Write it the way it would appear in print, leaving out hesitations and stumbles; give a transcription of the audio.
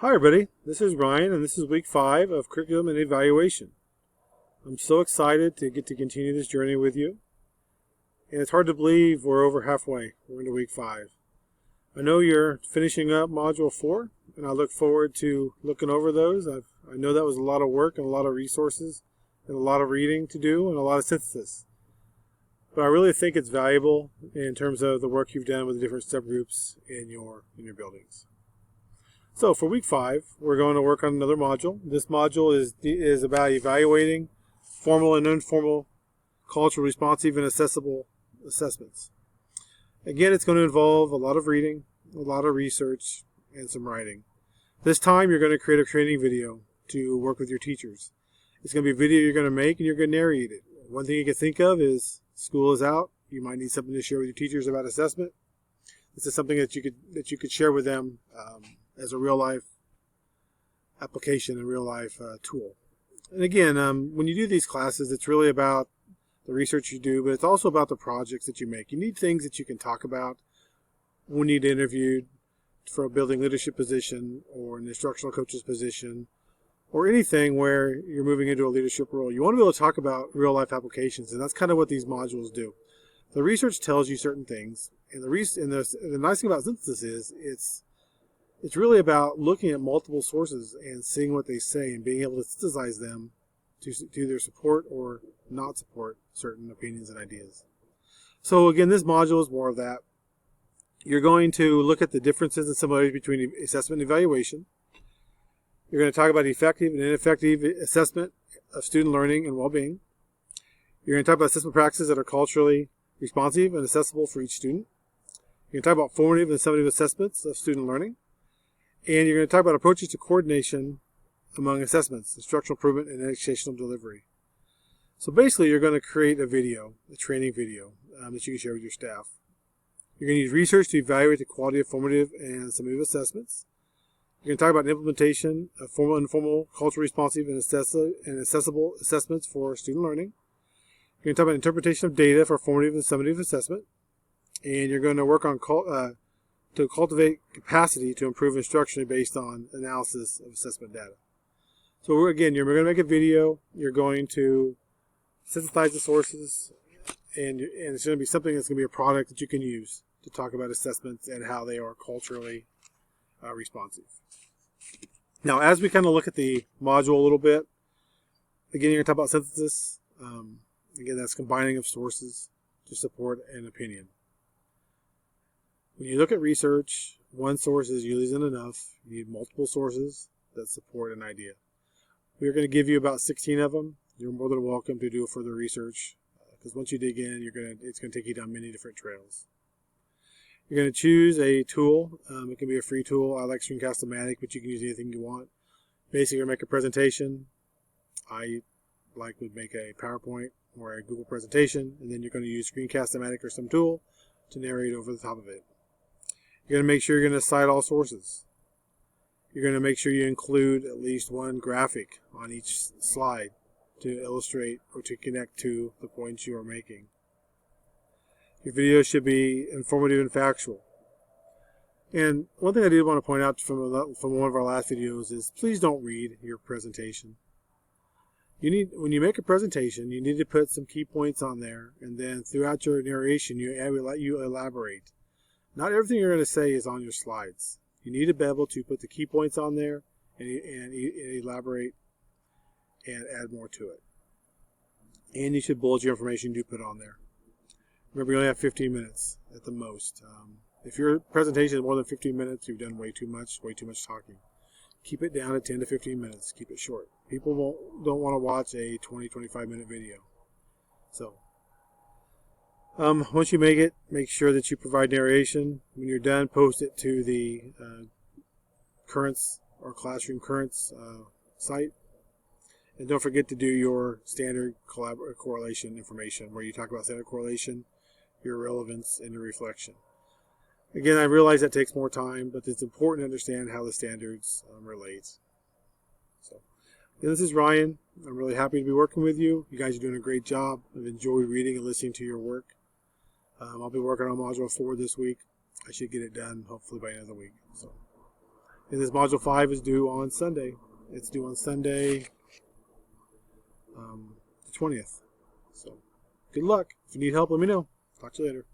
Hi everybody, this is Ryan and this is week 5 of Curriculum and Evaluation. I'm so excited to get to continue this journey with you. And it's hard to believe we're over halfway. We're into week 5. I know you're finishing up Module 4 and I look forward to looking over those. I know that was a lot of work and a lot of resources and a lot of reading to do and a lot of synthesis. But I really think it's valuable in terms of the work you've done with the different subgroups in your buildings. So for week 5, we're going to work on another module. This module is about evaluating formal and informal, culturally responsive and accessible assessments. Again, it's going to involve a lot of reading, a lot of research, and some writing. This time, you're going to create a training video to work with your teachers. It's going to be a video you're going to make and you're going to narrate it. One thing you can think of is school is out. You might need something to share with your teachers about assessment. This is something that you could share with them as a real-life application and real-life tool. And again, when you do these classes, it's really about the research you do, but it's also about the projects that you make. You need things that you can talk about when you get interviewed for a building leadership position or an instructional coach's position or anything where you're moving into a leadership role. You want to be able to talk about real-life applications, and that's kind of what these modules do. The research tells you certain things, and the nice thing about synthesis is it's really about looking at multiple sources and seeing what they say and being able to synthesize them to either support or not support certain opinions and ideas. So again, this module is more of that. You're going to look at the differences and similarities between assessment and evaluation. You're going to talk about effective and ineffective assessment of student learning and well-being. You're going to talk about assessment practices that are culturally responsive and accessible for each student. You're going to talk about formative and summative assessments of student learning. And you're going to talk about approaches to coordination among assessments, instructional improvement, and educational delivery. So basically, you're going to create a video, a training video, that you can share with your staff. You're going to use research to evaluate the quality of formative and summative assessments. You're going to talk about implementation of formal and informal, culturally responsive, and accessible assessments for student learning. You're going to talk about interpretation of data for formative and summative assessment. And you're going to work on to cultivate capacity to improve instruction based on analysis of assessment data. So again, you're going to make a video, you're going to synthesize the sources, and it's going to be something that's going to be a product that you can use to talk about assessments and how they are culturally responsive. Now, as we kind of look at the module a little bit, again, you're going to talk about synthesis. Again, that's combining of sources to support an opinion. When you look at research, one source is usually isn't enough. You need multiple sources that support an idea. We're going to give you about 16 of them. You're more than welcome to do further research because once you dig in, it's going to take you down many different trails. You're going to choose a tool. It can be a free tool. I like Screencast-O-Matic, but you can use anything you want. Basically, you're going to make a presentation. I would make a PowerPoint or a Google presentation, and then you're going to use Screencast-O-Matic or some tool to narrate over the top of it. You're going to make sure you're going to cite all sources. You're going to make sure you include at least one graphic on each slide to illustrate or to connect to the points you are making. Your video should be informative and factual. And one thing I did want to point out from one of our last videos is please don't read your presentation. When you make a presentation, you need to put some key points on there, and then throughout your narration, you elaborate. Not everything you're going to say is on your slides. You need to be able to put the key points on there and elaborate and add more to it. And you should bullet your information you do put on there. Remember, you only have 15 minutes at the most. If your presentation is more than 15 minutes, you've done way too much talking. Keep it down to 10 to 15 minutes. Keep it short. People don't want to watch a 20-25 minute video. So, once you make it, make sure that you provide narration. When you're done, post it to the Currents or Classroom Currents site. And don't forget to do your standard correlation information, where you talk about standard correlation, your relevance, and your reflection. Again, I realize that takes more time, but it's important to understand how the standards relate. So, again, this is Ryan. I'm really happy to be working with you. You guys are doing a great job. I've enjoyed reading and listening to your work. I'll be working on Module 4 this week. I should get it done hopefully by the end of the week. So, And this Module 5 is due on Sunday. It's due on Sunday, the 20th. So, good luck. If you need help, let me know. Talk to you later.